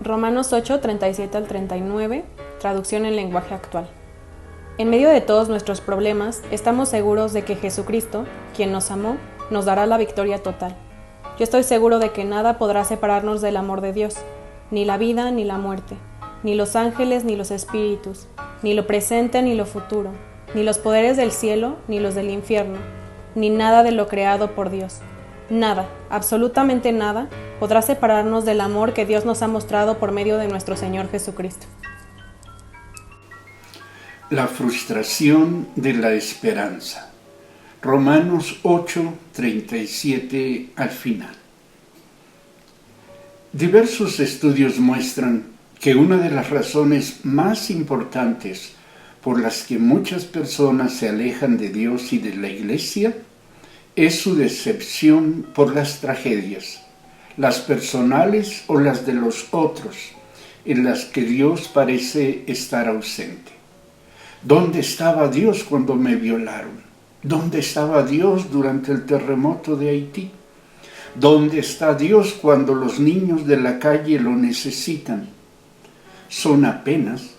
Romanos 8, 37 al 39, traducción en lenguaje actual. En medio de todos nuestros problemas, estamos seguros de que Jesucristo, quien nos amó, nos dará la victoria total. Yo estoy seguro de que nada podrá separarnos del amor de Dios, ni la vida ni la muerte, ni los ángeles ni los espíritus, ni lo presente ni lo futuro, ni los poderes del cielo ni los del infierno, ni nada de lo creado por Dios. Nada, absolutamente nada, podrá separarnos del amor que Dios nos ha mostrado por medio de nuestro Señor Jesucristo. La frustración de la esperanza. Romanos 8, 37 al final. Diversos estudios muestran que una de las razones más importantes por las que muchas personas se alejan de Dios y de la Iglesia es su decepción por las tragedias, las personales o las de los otros, en las que Dios parece estar ausente. ¿Dónde estaba Dios cuando me violaron? ¿Dónde estaba Dios durante el terremoto de Haití? ¿Dónde está Dios cuando los niños de la calle lo necesitan? Son apenas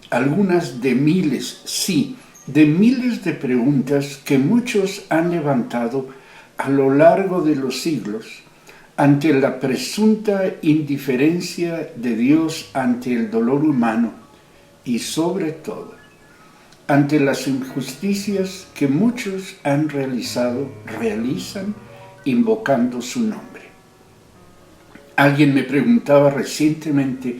algunas de miles, sí, de miles de preguntas que muchos han levantado a lo largo de los siglos ante la presunta indiferencia de Dios ante el dolor humano y sobre todo ante las injusticias que muchos realizan invocando su nombre. Alguien me preguntaba recientemente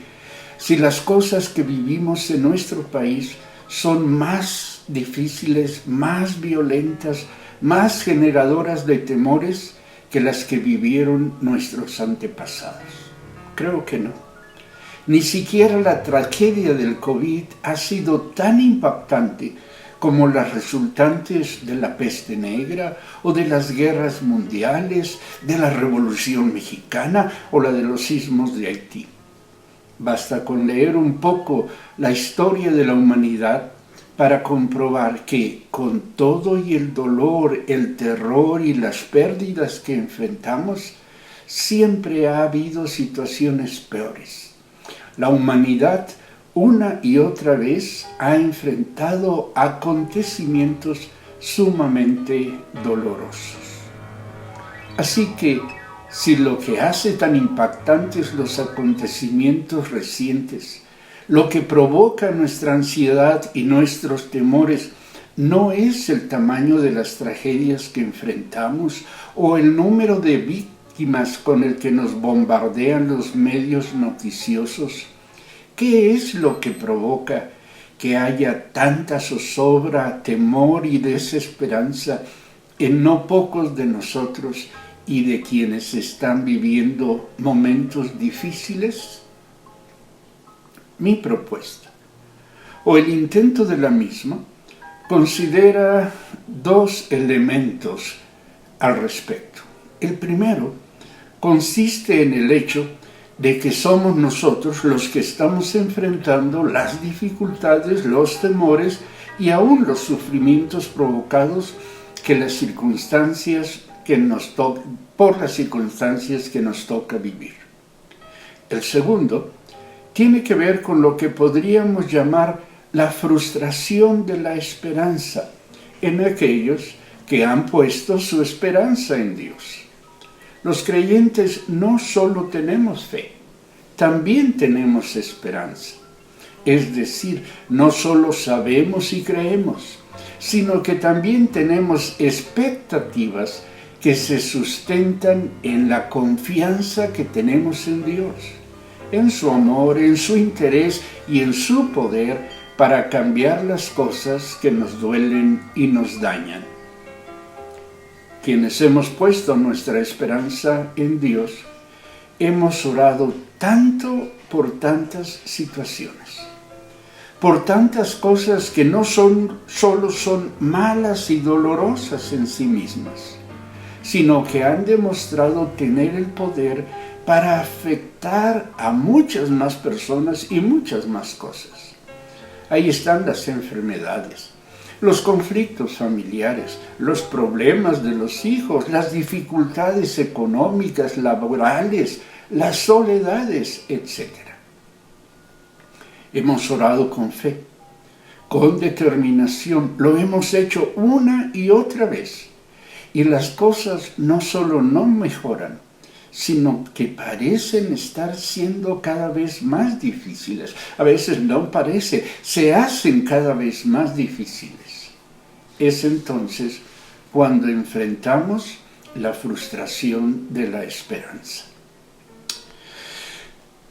si las cosas que vivimos en nuestro país son más difíciles, más violentas, más generadoras de temores que las que vivieron nuestros antepasados. Creo que no. Ni siquiera la tragedia del COVID ha sido tan impactante como las resultantes de la peste negra o de las guerras mundiales, de la Revolución Mexicana o la de los sismos de Haití. Basta con leer un poco la historia de la humanidad para comprobar que con todo y el dolor, el terror y las pérdidas que enfrentamos, siempre ha habido situaciones peores. La humanidad una y otra vez ha enfrentado acontecimientos sumamente dolorosos. Así que, si lo que hace tan impactantes los acontecimientos recientes, lo que provoca nuestra ansiedad y nuestros temores, no es el tamaño de las tragedias que enfrentamos o el número de víctimas con el que nos bombardean los medios noticiosos, ¿qué es lo que provoca que haya tanta zozobra, temor y desesperanza en no pocos de nosotros y de quienes están viviendo momentos difíciles? Mi propuesta, o el intento de la misma, considera dos elementos al respecto. El primero consiste en el hecho de que somos nosotros los que estamos enfrentando las dificultades, los temores y aún los sufrimientos provocados por las circunstancias que nos toca vivir. El segundo tiene que ver con lo que podríamos llamar la frustración de la esperanza en aquellos que han puesto su esperanza en Dios. Los creyentes no solo tenemos fe, también tenemos esperanza. Es decir, no solo sabemos y creemos, sino que también tenemos expectativas que se sustentan en la confianza que tenemos en Dios, en su amor, en su interés y en su poder para cambiar las cosas que nos duelen y nos dañan. Quienes hemos puesto nuestra esperanza en Dios, hemos orado tanto por tantas situaciones, por tantas cosas que no solo son malas y dolorosas en sí mismas, sino que han demostrado tener el poder para afectar a muchas más personas y muchas más cosas. Ahí están las enfermedades, los conflictos familiares, los problemas de los hijos, las dificultades económicas, laborales, las soledades, etc. Hemos orado con fe, con determinación. Lo hemos hecho una y otra vez. Y las cosas no solo no mejoran, sino que parecen estar siendo cada vez más difíciles. A veces no parece, se hacen cada vez más difíciles. Es entonces cuando enfrentamos la frustración de la esperanza.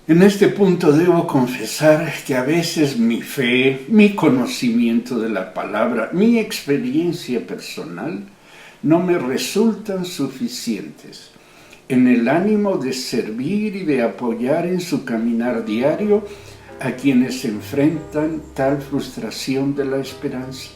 En este punto debo confesar que a veces mi fe, mi conocimiento de la palabra, mi experiencia personal no me resultan suficientes en el ánimo de servir y de apoyar en su caminar diario a quienes enfrentan tal frustración de la esperanza.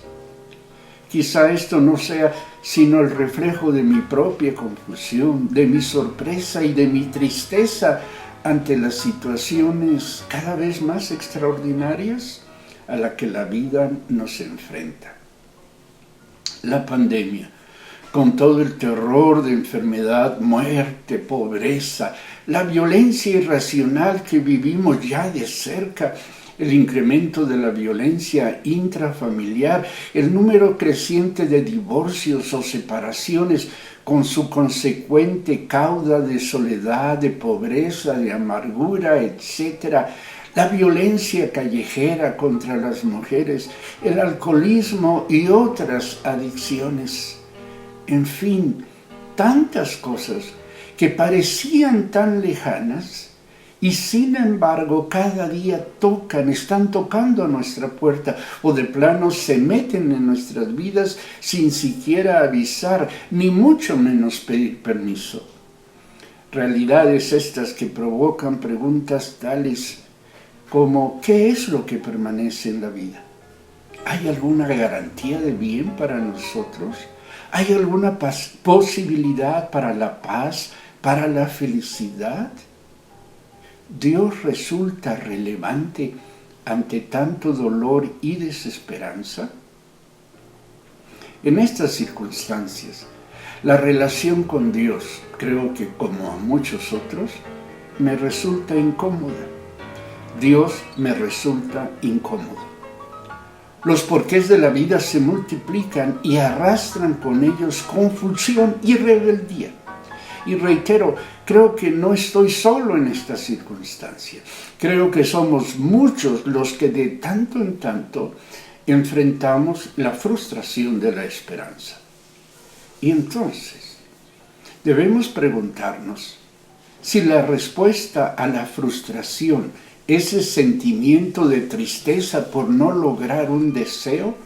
Quizá esto no sea sino el reflejo de mi propia confusión, de mi sorpresa y de mi tristeza ante las situaciones cada vez más extraordinarias a las que la vida nos enfrenta. La pandemia, con todo el terror de enfermedad, muerte, pobreza, la violencia irracional que vivimos ya de cerca, el incremento de la violencia intrafamiliar, el número creciente de divorcios o separaciones con su consecuente cauda de soledad, de pobreza, de amargura, etc., la violencia callejera contra las mujeres, el alcoholismo y otras adicciones. En fin, tantas cosas que parecían tan lejanas y sin embargo cada día están tocando a nuestra puerta o de plano se meten en nuestras vidas sin siquiera avisar, ni mucho menos pedir permiso. Realidades estas que provocan preguntas tales como ¿qué es lo que permanece en la vida? ¿Hay alguna garantía de bien para nosotros? ¿Hay alguna posibilidad para la paz, para la felicidad? ¿Dios resulta relevante ante tanto dolor y desesperanza? En estas circunstancias, la relación con Dios, creo que como a muchos otros, me resulta incómoda. Dios me resulta incómodo. Los porqués de la vida se multiplican y arrastran con ellos confusión y rebeldía. Y reitero, creo que no estoy solo en esta circunstancia. Creo que somos muchos los que de tanto en tanto enfrentamos la frustración de la esperanza. Y entonces, debemos preguntarnos si la respuesta a la frustración, ese sentimiento de tristeza por no lograr un deseo,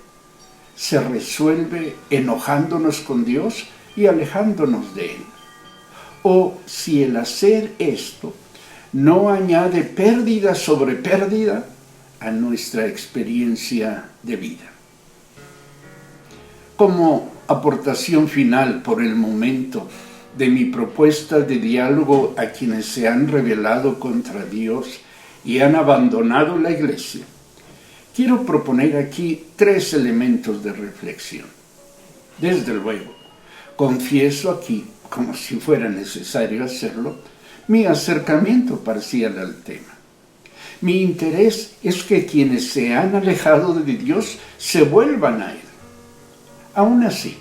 se resuelve enojándonos con Dios y alejándonos de Él. O si el hacer esto no añade pérdida sobre pérdida a nuestra experiencia de vida. Como aportación final por el momento de mi propuesta de diálogo a quienes se han rebelado contra Dios y han abandonado la Iglesia, quiero proponer aquí 3 elementos de reflexión. Desde luego, confieso aquí, como si fuera necesario hacerlo, mi acercamiento parcial al tema. Mi interés es que quienes se han alejado de Dios se vuelvan a Él. Aún así,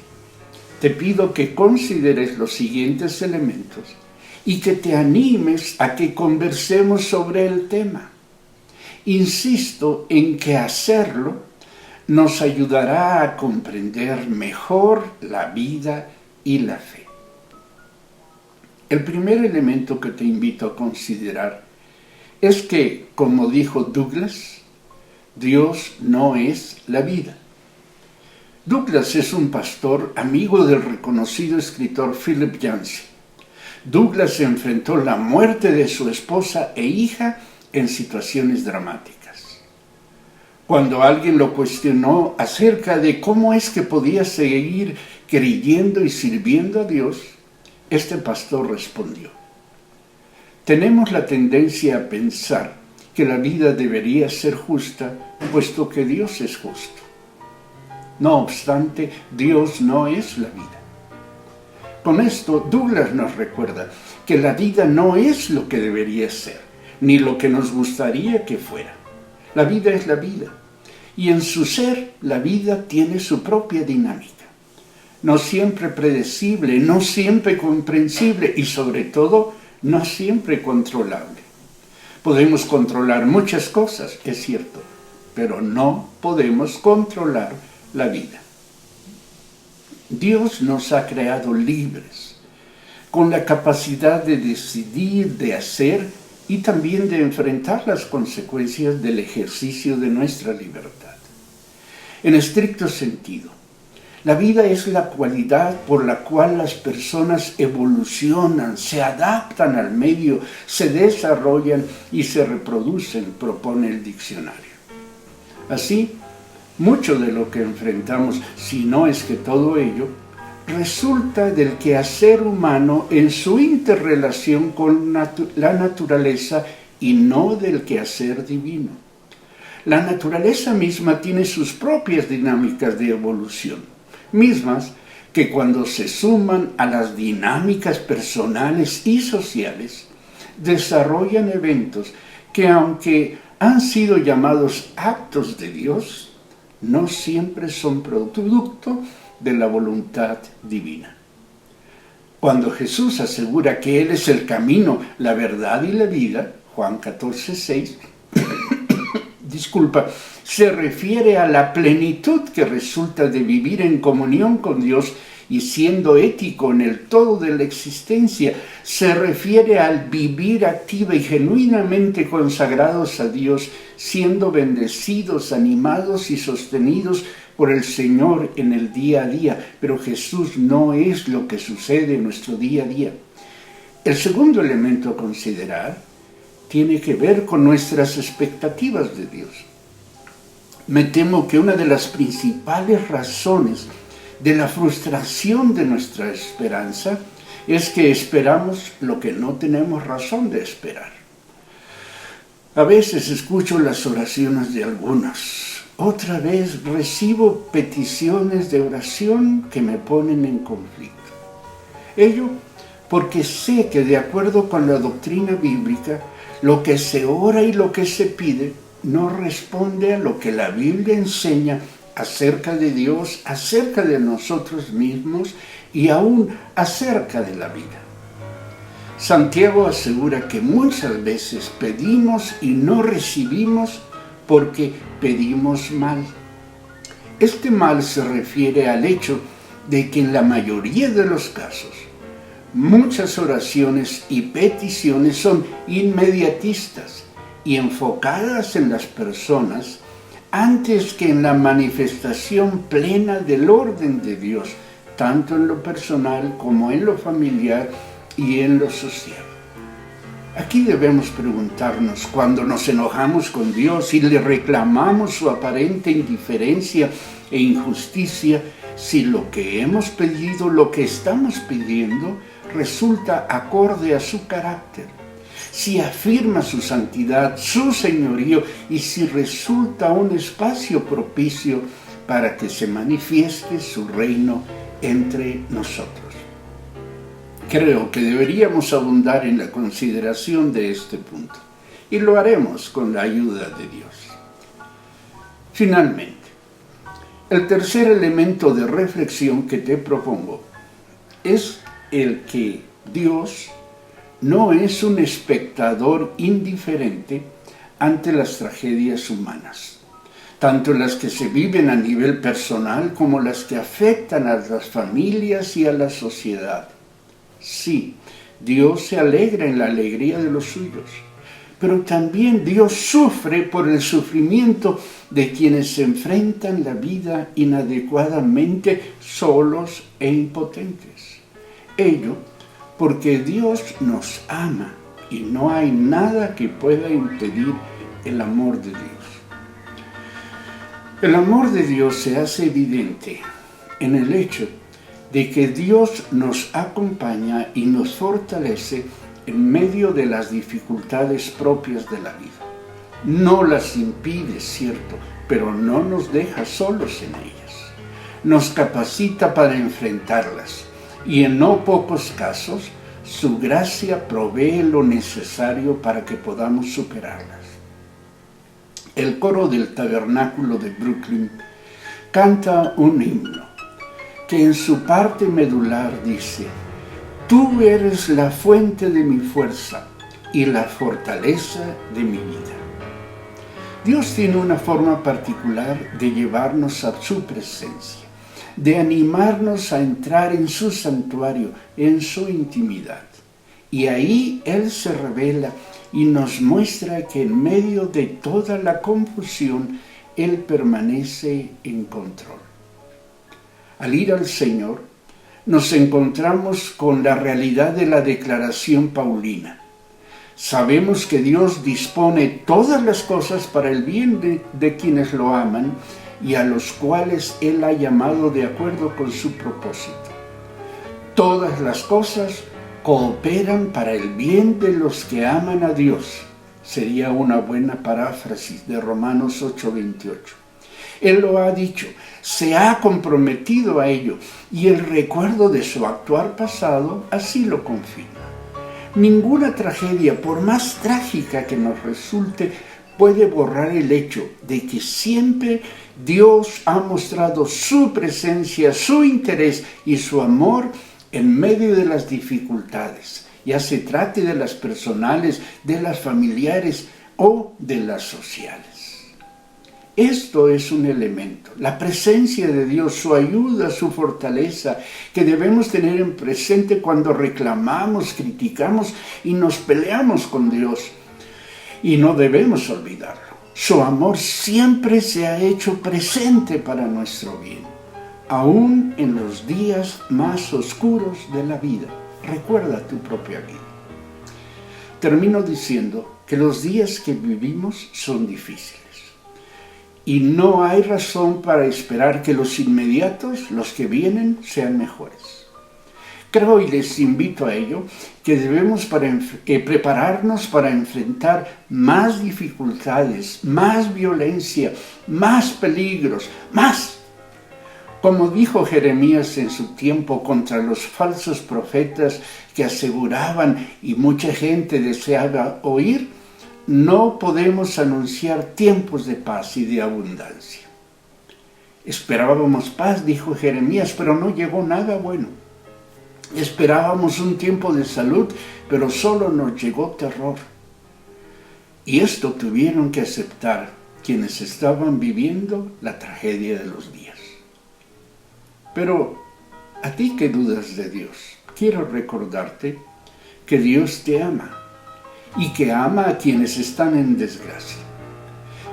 te pido que consideres los siguientes elementos y que te animes a que conversemos sobre el tema. Insisto en que hacerlo nos ayudará a comprender mejor la vida y la fe. El primer elemento que te invito a considerar es que, como dijo Douglas, Dios no es la vida. Douglas es un pastor amigo del reconocido escritor Philip Yancey. Douglas enfrentó la muerte de su esposa e hija en situaciones dramáticas. Cuando alguien lo cuestionó acerca de cómo es que podía seguir creyendo y sirviendo a Dios, este pastor respondió: tenemos la tendencia a pensar que la vida debería ser justa, puesto que Dios es justo. No obstante, Dios no es la vida. Con esto, Douglas nos recuerda que la vida no es lo que debería ser, ni lo que nos gustaría que fuera. La vida es la vida, y en su ser la vida tiene su propia dinámica. No siempre predecible, no siempre comprensible y sobre todo no siempre controlable. Podemos controlar muchas cosas, es cierto, pero no podemos controlar la vida. Dios nos ha creado libres, con la capacidad de decidir, de hacer y también de enfrentar las consecuencias del ejercicio de nuestra libertad. En estricto sentido, la vida es la cualidad por la cual las personas evolucionan, se adaptan al medio, se desarrollan y se reproducen, propone el diccionario. Así, mucho de lo que enfrentamos, si no es que todo ello, resulta del quehacer humano en su interrelación con la naturaleza y no del quehacer divino. La naturaleza misma tiene sus propias dinámicas de evolución, mismas que cuando se suman a las dinámicas personales y sociales, desarrollan eventos que, aunque han sido llamados actos de Dios, no siempre son producto de la voluntad divina. Cuando Jesús asegura que Él es el camino, la verdad y la vida, Juan 14:6, se refiere a la plenitud que resulta de vivir en comunión con Dios y siendo ético en el todo de la existencia. Se refiere al vivir activa y genuinamente consagrados a Dios, siendo bendecidos, animados y sostenidos por el Señor en el día a día. Pero Jesús no es lo que sucede en nuestro día a día. El segundo elemento a considerar tiene que ver con nuestras expectativas de Dios. Me temo que una de las principales razones de la frustración de nuestra esperanza es que esperamos lo que no tenemos razón de esperar. A veces escucho las oraciones de algunos. Otra vez recibo peticiones de oración que me ponen en conflicto. Ello porque sé que de acuerdo con la doctrina bíblica, lo que se ora y lo que se pide no responde a lo que la Biblia enseña acerca de Dios, acerca de nosotros mismos y aún acerca de la vida. Santiago asegura que muchas veces pedimos y no recibimos porque pedimos mal. Este mal se refiere al hecho de que en la mayoría de los casos, muchas oraciones y peticiones son inmediatistas y enfocadas en las personas antes que en la manifestación plena del orden de Dios, tanto en lo personal como en lo familiar y en lo social. Aquí debemos preguntarnos, cuando nos enojamos con Dios y le reclamamos su aparente indiferencia e injusticia, si lo que hemos pedido, lo que estamos pidiendo, resulta acorde a su carácter, si afirma su santidad, su señorío y si resulta un espacio propicio para que se manifieste su reino entre nosotros. Creo que deberíamos abundar en la consideración de este punto y lo haremos con la ayuda de Dios. Finalmente, el tercer elemento de reflexión que te propongo es el que Dios no es un espectador indiferente ante las tragedias humanas, tanto las que se viven a nivel personal como las que afectan a las familias y a la sociedad. Sí, Dios se alegra en la alegría de los suyos, pero también Dios sufre por el sufrimiento de quienes se enfrentan la vida inadecuadamente solos e impotentes. Ello porque Dios nos ama y no hay nada que pueda impedir el amor de Dios. El amor de Dios se hace evidente en el hecho de que Dios nos acompaña y nos fortalece en medio de las dificultades propias de la vida. No las impide, cierto, pero no nos deja solos en ellas. Nos capacita para enfrentarlas y en no pocos casos su gracia provee lo necesario para que podamos superarlas. el coro del Tabernáculo de Brooklyn canta un himno que en su parte medular dice: tú eres la fuente de mi fuerza y la fortaleza de mi vida. Dios tiene una forma particular de llevarnos a su presencia, de animarnos a entrar en su santuario, en su intimidad. Y ahí Él se revela y nos muestra que en medio de toda la confusión, Él permanece en control. Al ir al Señor, nos encontramos con la realidad de la declaración paulina. Sabemos que Dios dispone todas las cosas para el bien de quienes lo aman y a los cuales Él ha llamado de acuerdo con su propósito. Todas las cosas cooperan para el bien de los que aman a Dios. Sería una buena paráfrasis de Romanos 8:28. Él lo ha dicho, se ha comprometido a ello y el recuerdo de su actuar pasado así lo confirma. Ninguna tragedia, por más trágica que nos resulte, puede borrar el hecho de que siempre Dios ha mostrado su presencia, su interés y su amor en medio de las dificultades, ya se trate de las personales, de las familiares o de las sociales. Esto es un elemento, la presencia de Dios, su ayuda, su fortaleza, que debemos tener en presente cuando reclamamos, criticamos y nos peleamos con Dios. Y no debemos olvidarlo. Su amor siempre se ha hecho presente para nuestro bien, aún en los días más oscuros de la vida. Recuerda tu propia vida. Termino diciendo que los días que vivimos son difíciles. Y no hay razón para esperar que los inmediatos, los que vienen, sean mejores. Creo y les invito a ello que debemos prepararnos para enfrentar más dificultades, más violencia, más peligros, más. Como dijo Jeremías en su tiempo contra los falsos profetas que aseguraban y mucha gente deseaba oír, no podemos anunciar tiempos de paz y de abundancia. Esperábamos paz, dijo Jeremías, pero no llegó nada bueno. Esperábamos un tiempo de salud, pero solo nos llegó terror. Y esto tuvieron que aceptar quienes estaban viviendo la tragedia de los días. Pero a ti que dudas de Dios, quiero recordarte que Dios te ama y que ama a quienes están en desgracia,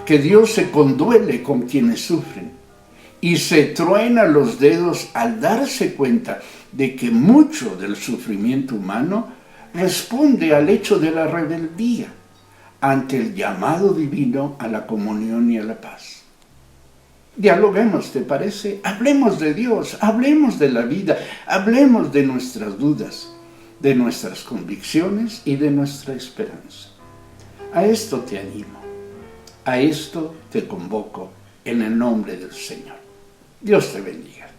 que Dios se conduele con quienes sufren y se truena los dedos al darse cuenta de que mucho del sufrimiento humano responde al hecho de la rebeldía ante el llamado divino a la comunión y a la paz. Dialoguemos, ¿te parece? Hablemos de Dios, hablemos de la vida, hablemos de nuestras dudas, de nuestras convicciones y de nuestra esperanza. A esto te animo, a esto te convoco en el nombre del Señor. Dios te bendiga.